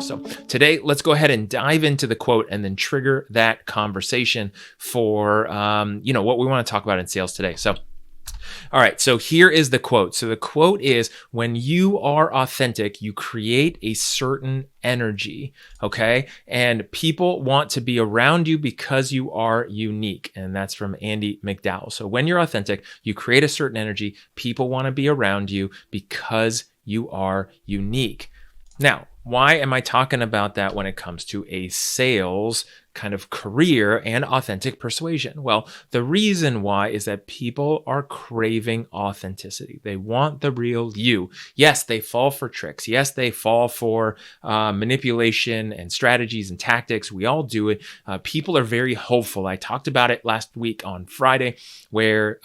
sales. So today, let's go ahead and dive into the quote and then trigger that conversation for, what we want to talk about in sales today. So all right, so here is the quote. So the quote is, when you are authentic, you create a certain energy, okay? And people want to be around you because you are unique. And that's from Andie MacDowell. So when you're authentic, you create a certain energy. People want to be around you because you are unique. Now, why am I talking about that when it comes to a sales kind of career and authentic persuasion? Well, the reason why is that people are craving authenticity. They want the real you. Yes, they fall for tricks. Yes, they fall for manipulation and strategies and tactics. We all do it. People are very hopeful. I talked about it last week on Friday, where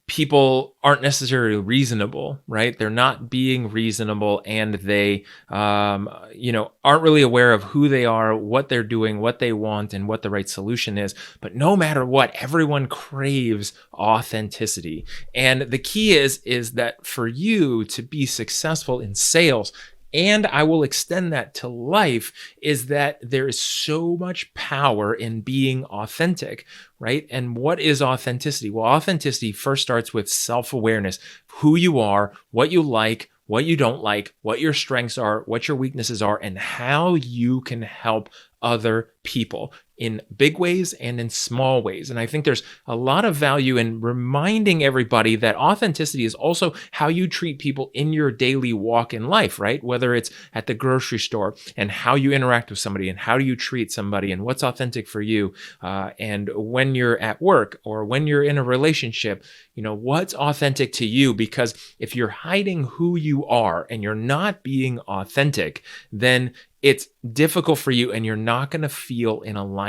people aren't necessarily reasonable, right? They're not being reasonable, and they, aren't really aware of who they are, what they're doing, what they want, and what the right solution is. But no matter what, everyone craves authenticity. And the key is that for you to be successful in sales, and I will extend that to life, is that there is so much power in being authentic, right? And what is authenticity? Well, authenticity first starts with self-awareness, who you are, what you like, what you don't like, what your strengths are, what your weaknesses are, and how you can help other people in big ways and in small ways. And I think there's a lot of value in reminding everybody that authenticity is also how you treat people in your daily walk in life, right? Whether it's at the grocery store and how you interact with somebody and how do you treat somebody and what's authentic for you. And when you're at work or when you're in a relationship, what's authentic to you? Because if you're hiding who you are and you're not being authentic, then it's difficult for you and you're not going to feel in alignment.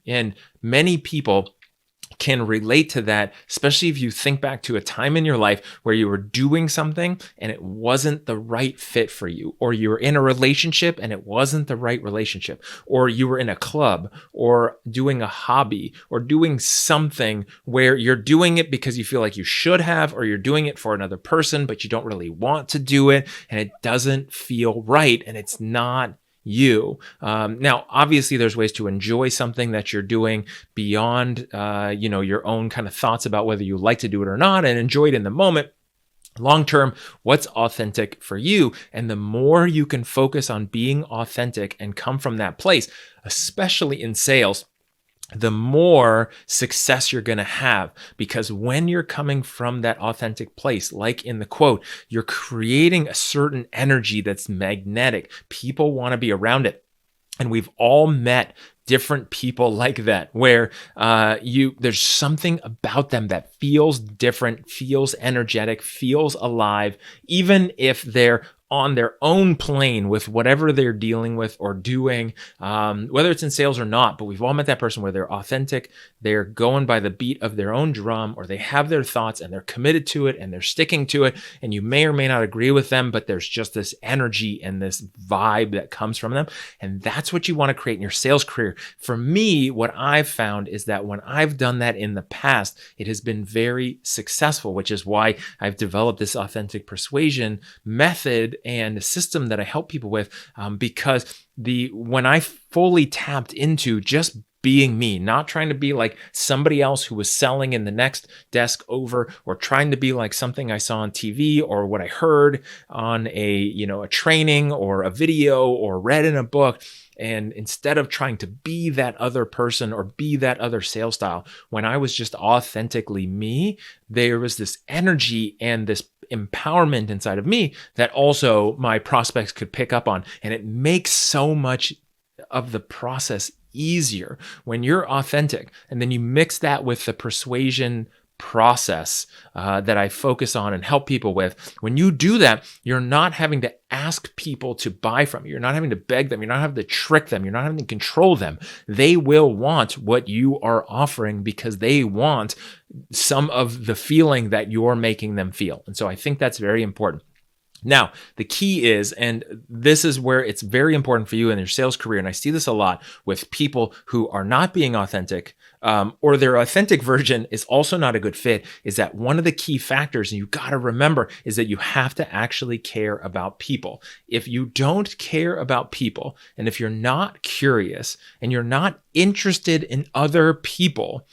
And many people can relate to that, especially if you think back to a time in your life where you were doing something and it wasn't the right fit for you, or you were in a relationship and it wasn't the right relationship, or you were in a club or doing a hobby or doing something where you're doing it because you feel like you should have, or you're doing it for another person, but you don't really want to do it and it doesn't feel right and it's not you. Now, obviously, there's ways to enjoy something that you're doing beyond, your own kind of thoughts about whether you like to do it or not, and enjoy it in the moment. Long term, what's authentic for you? And the more you can focus on being authentic and come from that place, especially in sales, the more success you're going to have. Because when you're coming from that authentic place, like in the quote, you're creating a certain energy that's magnetic. People want to be around it. And we've all met different people like that, where there's something about them that feels different, feels energetic, feels alive, even if they're on their own plane with whatever they're dealing with or doing, whether it's in sales or not. But we've all met that person where they're authentic, they're going by the beat of their own drum, or they have their thoughts and they're committed to it and they're sticking to it. And you may or may not agree with them, but there's just this energy and this vibe that comes from them. And that's what you want to create in your sales career. For me, what I've found is that when I've done that in the past, it has been very successful, which is why I've developed this authentic persuasion method and a system that I help people with, because when I fully tapped into just being me, not trying to be like somebody else who was selling in the next desk over, or trying to be like something I saw on TV or what I heard on a training or a video or read in a book. And instead of trying to be that other person or be that other sales style, when I was just authentically me, there was this energy and this empowerment inside of me that also my prospects could pick up on. And it makes so much of the process easier when you're authentic. And then you mix that with the persuasion process that I focus on and help people with. When you do that, you're not having to ask people to buy from you. You're not having to beg them. You're not having to trick them. You're not having to control them. They will want what you are offering because they want some of the feeling that you're making them feel. And so I think that's very important. Now, the key is, and this is where it's very important for you in your sales career, and I see this a lot with people who are not being authentic, or their authentic version is also not a good fit, is that one of the key factors, and you got to remember, is that you have to actually care about people. If you don't care about people, and if you're not curious and you're not interested in other people,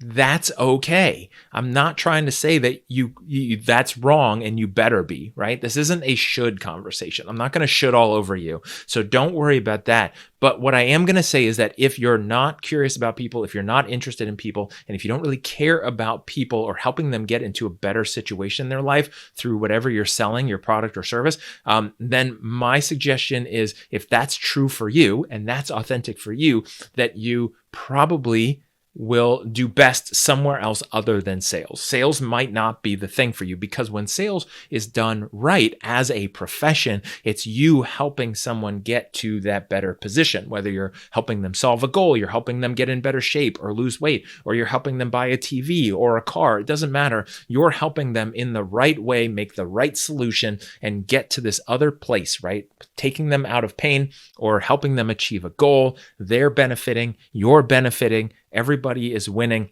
that's okay. I'm not trying to say that you that's wrong and you better be, right? This isn't a should conversation. I'm not going to should all over you. So don't worry about that. But what I am going to say is that if you're not curious about people, if you're not interested in people, and if you don't really care about people or helping them get into a better situation in their life through whatever you're selling, your product or service, then my suggestion is, if that's true for you and that's authentic for you, that you probably will do best somewhere else other than sales. Sales might not be the thing for you, because when sales is done right as a profession, it's you helping someone get to that better position, whether you're helping them solve a goal, you're helping them get in better shape or lose weight, or you're helping them buy a TV or a car. It doesn't matter. You're helping them in the right way, make the right solution, and get to this other place, right? Taking them out of pain or helping them achieve a goal. They're benefiting, you're benefiting, everybody is winning.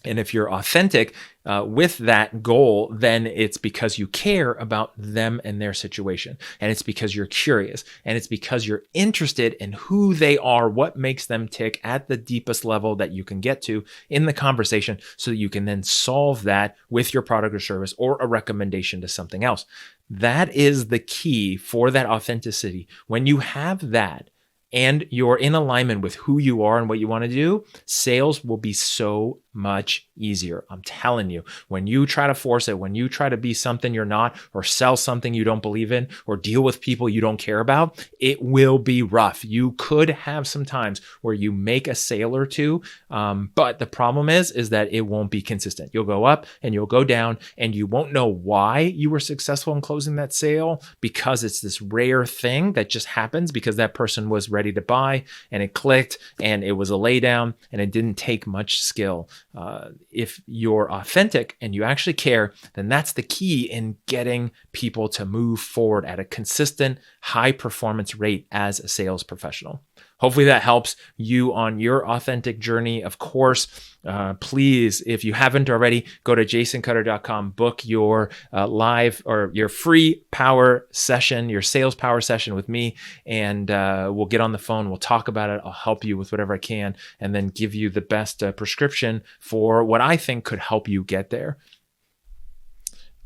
And if you're authentic with that goal, then it's because you care about them and their situation. And it's because you're curious. And it's because you're interested in who they are, what makes them tick at the deepest level that you can get to in the conversation, so that you can then solve that with your product or service or a recommendation to something else. That is the key for that authenticity. When you have that, and you're in alignment with who you are and what you want to do, sales will be so much easier. I'm telling you, when you try to force it, when you try to be something you're not, or sell something you don't believe in, or deal with people you don't care about, it will be rough. You could have some times where you make a sale or two, but the problem is that it won't be consistent. You'll go up and you'll go down, and you won't know why you were successful in closing that sale, because it's this rare thing that just happens because that person was ready to buy and it clicked and it was a laydown and it didn't take much skill. If you're authentic and you actually care, then that's the key in getting people to move forward at a consistent, high performance rate as a sales professional. Hopefully that helps you on your authentic journey. Of course, please, if you haven't already, go to jasoncutter.com, book your live or your free power session, your sales power session with me, and we'll get on the phone. We'll talk about it. I'll help you with whatever I can, and then give you the best prescription for what I think could help you get there.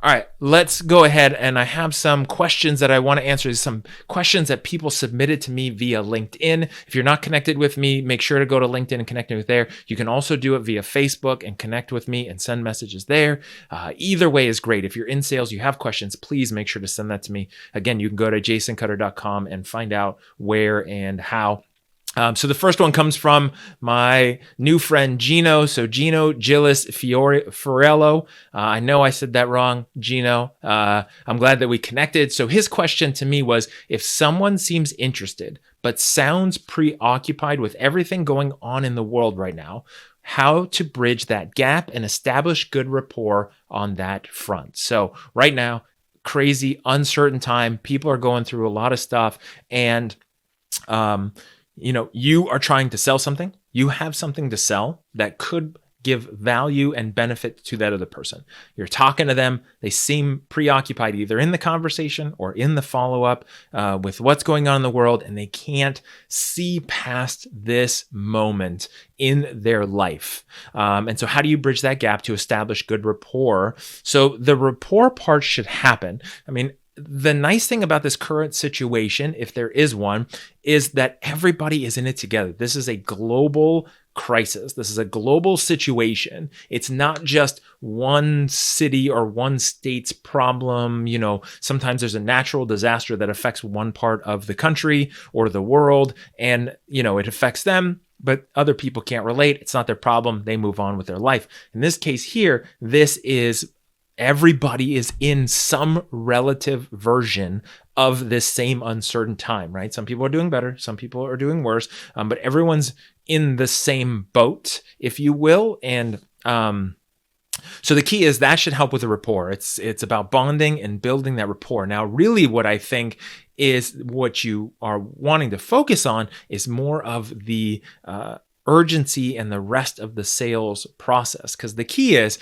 All right, let's go ahead, and I have some questions that I want to answer. Some questions that people submitted to me via LinkedIn. If you're not connected with me, make sure to go to LinkedIn and connect with there. You can also do it via Facebook and connect with me and send messages there. Either way is great. If you're in sales, you have questions, please make sure to send that to me. Again, you can go to jasoncutter.com and find out where and how. So the first one comes from my new friend, Gino. So Gino Gillis Fiorello. I know I said that wrong, Gino. I'm glad that we connected. So his question to me was, if someone seems interested, but sounds preoccupied with everything going on in the world right now, how to bridge that gap and establish good rapport on that front. So right now, crazy, uncertain time. People are going through a lot of stuff, and, you are trying to sell something. You have something to sell that could give value and benefit to that other person. You're talking to them. They seem preoccupied either in the conversation or in the follow-up with what's going on in the world, and they can't see past this moment in their life. And so how do you bridge that gap to establish good rapport? So the rapport part should happen. I mean, the nice thing about this current situation, if there is one, is that everybody is in it together. This is a global crisis. This is a global situation. It's not just one city or one state's problem. Sometimes there's a natural disaster that affects one part of the country or the world, and, it affects them, but other people can't relate. It's not their problem. They move on with their life. In this case here, everybody is in some relative version of this same uncertain time, right? Some people are doing better, some people are doing worse, but everyone's in the same boat, if you will. And so the key is that should help with the rapport. It's about bonding and building that rapport. Now, really what I think is what you are wanting to focus on is more of the urgency and the rest of the sales process. Because the key is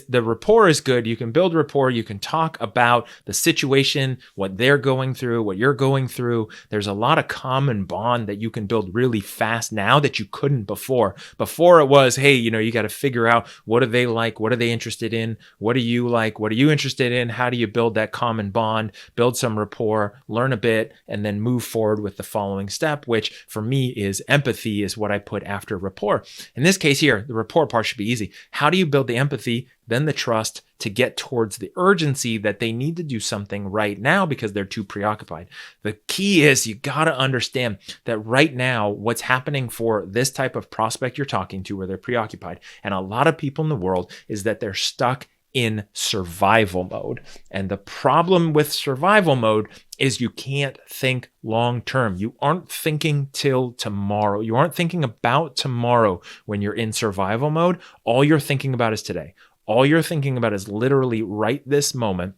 the rapport is good. You can build rapport. You can talk about the situation, what they're going through, what you're going through. There's a lot of common bond that you can build really fast now that you couldn't before. Before it was, hey, you got to figure out what do they like? What are they interested in? What do you like? What are you interested in? How do you build that common bond, build some rapport, learn a bit, and then move forward with the following step, which for me is empathy, is what I put after rapport. In this case here, the rapport part should be easy. How do you build the empathy, then the trust to get towards the urgency that they need to do something right now because they're too preoccupied? The key is you got to understand that right now, what's happening for this type of prospect you're talking to where they're preoccupied, and a lot of people in the world, is that they're stuck in survival mode. And the problem with survival mode is you can't think long term. You aren't thinking till tomorrow. You aren't thinking about tomorrow when you're in survival mode. All you're thinking about is today. All you're thinking about is literally right this moment.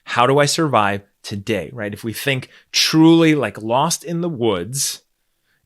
How do I survive today, right? If we think truly like lost in the woods,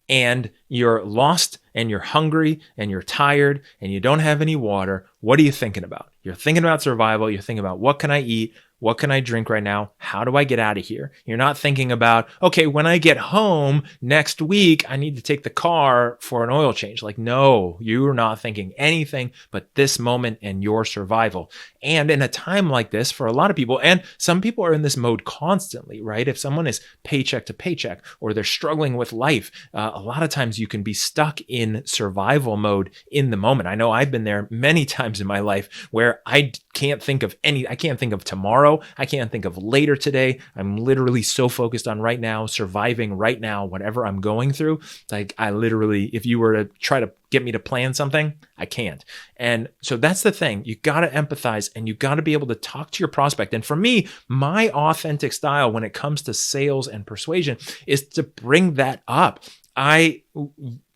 and you're lost and you're hungry and you're tired and you don't have any water, what are you thinking about? You're thinking about survival. You're thinking about, what can I eat? What can I drink right now? How do I get out of here? You're not thinking about, okay, when I get home next week, I need to take the car for an oil change. Like, no, you're not thinking anything but this moment and your survival. And in a time like this, for a lot of people, and some people are in this mode constantly, right? If someone is paycheck to paycheck or they're struggling with life, a lot of times you can be stuck in survival mode in the moment. I know I've been there many times in my life where I can't think of tomorrow. I can't think of later today. I'm literally so focused on right now, surviving right now, whatever I'm going through. Like, I literally, if you were to try to get me to plan something, I can't. And so that's the thing. You got to empathize and you got to be able to talk to your prospect. And for me, my authentic style when it comes to sales and persuasion is to bring that up. I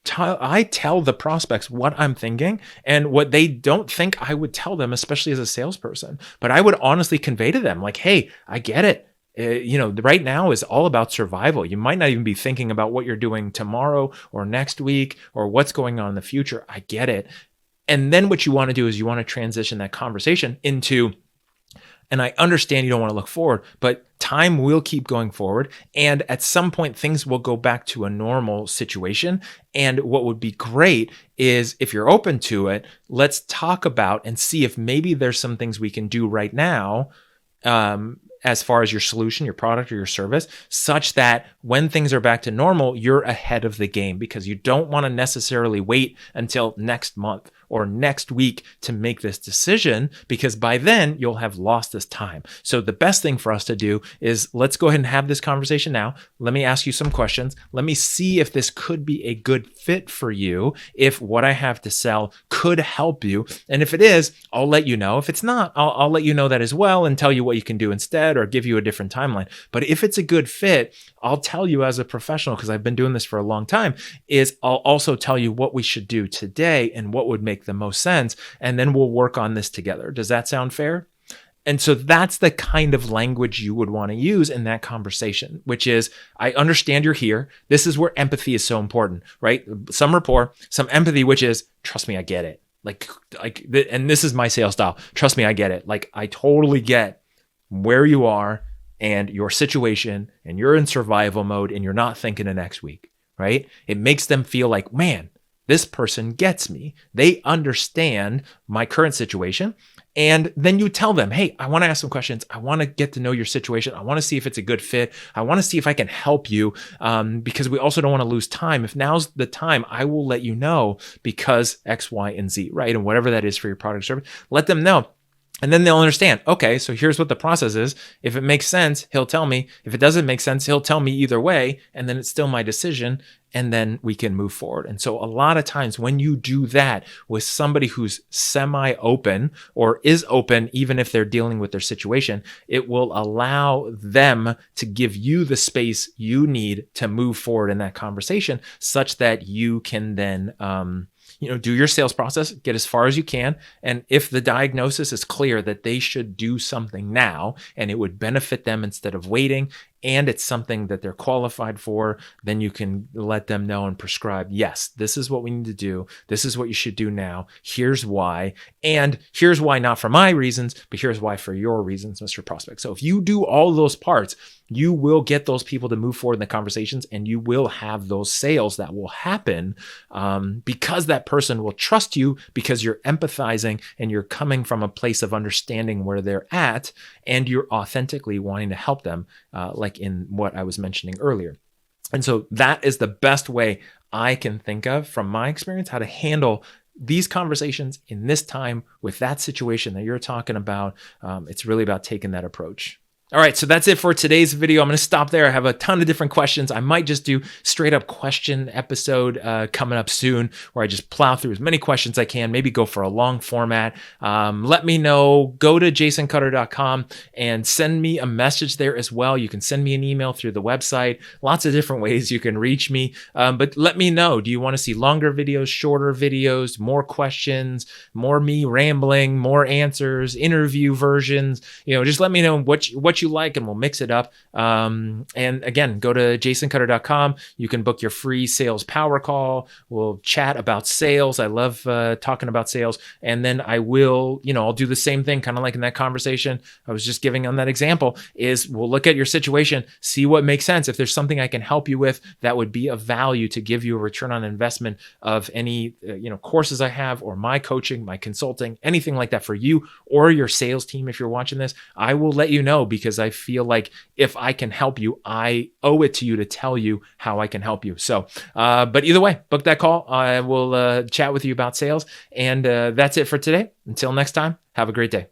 tell the prospects what I'm thinking and what they don't think I would tell them, especially as a salesperson. But I would honestly convey to them like, hey, I get it. Right now is all about survival. You might not even be thinking about what you're doing tomorrow or next week or what's going on in the future. I get it. And then what you want to do is you want to transition that conversation into, and I understand you don't want to look forward, but time will keep going forward. And at some point, things will go back to a normal situation. And what would be great is, if you're open to it, let's talk about and see if maybe there's some things we can do right now, as far as your solution, your product, or your service, such that when things are back to normal, you're ahead of the game, because you don't want to necessarily wait until next month or next week to make this decision, because by then you'll have lost this time. So the best thing for us to do is, let's go ahead and have this conversation now. Let me ask you some questions. Let me see if this could be a good fit for you, if what I have to sell could help you. And if it is, I'll let you know. If it's not, I'll let you know that as well and tell you what you can do instead, or give you a different timeline. But if it's a good fit, I'll tell you as a professional, because I've been doing this for a long time, is I'll also tell you what we should do today and what would make the most sense. And then we'll work on this together. Does that sound fair? And so that's the kind of language you would want to use in that conversation, which is, I understand you're here. This is where empathy is so important, right? Some rapport, some empathy, which is, trust me, I get it. And this is my sales style. Trust me, I get it. Like, I totally get where you are and your situation, and you're in survival mode and you're not thinking of next week, right? It makes them feel like, man, this person gets me. They understand my current situation. And then you tell them, hey, I want to ask some questions. I want to get to know your situation. I want to see if it's a good fit. I want to see if I can help you, because we also don't want to lose time. If now's the time, I will let you know, because X, Y, and Z, right? And whatever that is for your product or service, let them know. And then they'll understand, okay, so here's what the process is. If it makes sense, he'll tell me. If it doesn't make sense, he'll tell me either way. And then it's still my decision. And then we can move forward. And so a lot of times when you do that with somebody who's semi-open or is open, even if they're dealing with their situation, it will allow them to give you the space you need to move forward in that conversation, such that you can then do your sales process, get as far as you can. And if the diagnosis is clear that they should do something now and it would benefit them instead of waiting, and it's something that they're qualified for, then you can let them know and prescribe, yes, this is what we need to do. This is what you should do now. Here's why. And here's why, not for my reasons, but here's why for your reasons, Mr. Prospect. So if you do all those parts, you will get those people to move forward in the conversations, and you will have those sales that will happen because that person will trust you, because you're empathizing and you're coming from a place of understanding where they're at, and you're authentically wanting to help them, like in what I was mentioning earlier. And so that is the best way I can think of from my experience, how to handle these conversations in this time with that situation that you're talking about. It's really about taking that approach. All right, so that's it for today's video. I'm going to stop there. I have a ton of different questions. I might just do straight up question episode coming up soon, where I just plow through as many questions as I can, maybe go for a long format. Let me know. Go to jasoncutter.com and send me a message there as well. You can send me an email through the website. Lots of different ways you can reach me. But let me know. Do you want to see longer videos, shorter videos, more questions, more me rambling, more answers, interview versions? Just let me know what you like, and we'll mix it up. And again, go to jasoncutter.com. You can book your free sales power call. We'll chat about sales. I love talking about sales. And then I will, I'll do the same thing, kind of like in that conversation I was just giving on that example, is we'll look at your situation, see what makes sense. If there's something I can help you with that would be of value to give you a return on investment of any, courses I have, or my coaching, my consulting, anything like that for you or your sales team. If you're watching this, I will let you know, because I feel like if I can help you, I owe it to you to tell you how I can help you. So, but either way, book that call. I will chat with you about sales. And that's it for today. Until next time, have a great day.